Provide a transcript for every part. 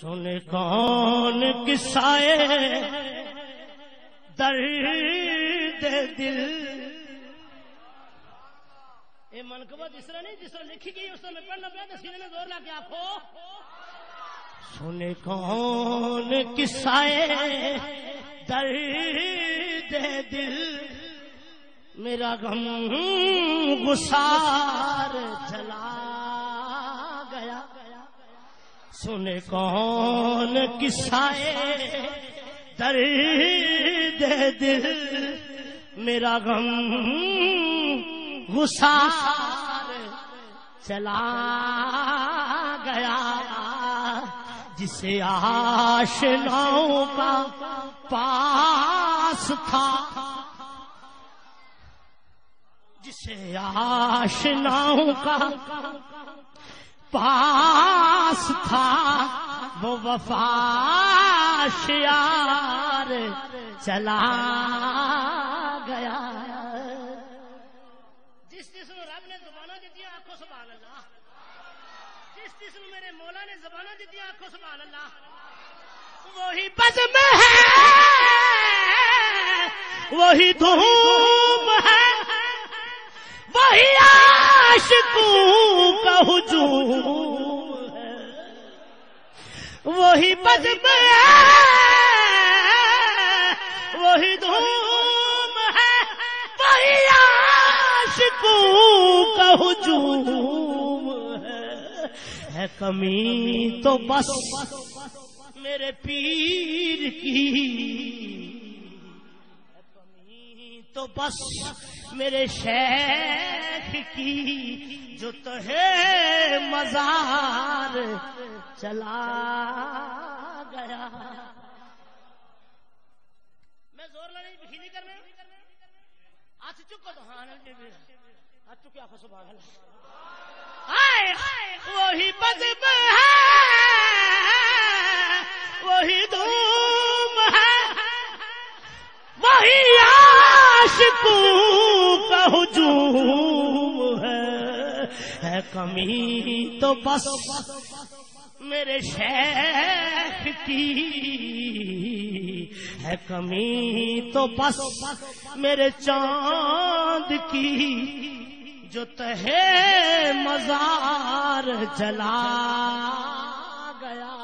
سنے کون قصائے درد دل. یہ منقبت اس طرح نہیں جس طرح لکھی گئی اس طرح میں پڑھنا پڑا تو سینے میں زور لا کے آخو. سنے کون قصائے درد دل میرا غم گسار چلا گیا. سنے کون قصائے درد دل میرا غم گسار چلا گیا. جسے آشناؤں کا پاس تھا جسے آشناؤں کا پاس تھا وہ وفاشیار چلا گیا. جس جسم رب نے زبانیں دیتی آنکھوں سبحان اللہ. جس جسم میرے مولا نے زبانیں دیتی آنکھوں سبحان اللہ. وہی بزم ہے وہی دھوم ہے وہی عاشقوں کا ہجوم ہے. وہی بزم ہے وہی دھوم ہے وہی عاشقوں کا ہجوم ہے. کمی تو بس میرے پیر کی کمی تو بس میرے شیخ کی جو تہے مزار چلا گیا. میں زور لڑی بخیلی کرنا ہاتھ چکو تو ہاں ہاتھ چکے آخو سبحان اللہ. وہی بزم ہے وہی دھوم ہے وہی عاشقوں کا ہجوم ہے. کمی تو بس میرے شیخ کی ہے کمی تو بس میرے چاند کی جو تہے مزار چلا گیا.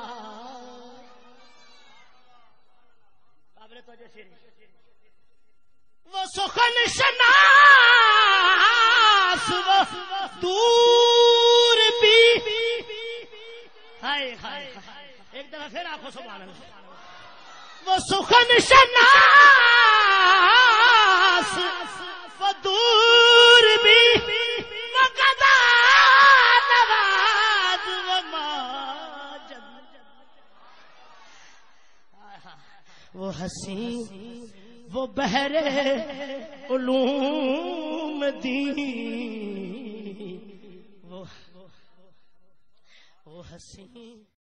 وہ سخن شناس وہ دور بھی ہائے ہائے ایک دفعہ پھر آنکھوں سبحان اللہ. وہ سخن شناس وہ دور بھی وہ قضا نواز وہ ماجد وہ حسین وہ بحر علوم دین وہ حسین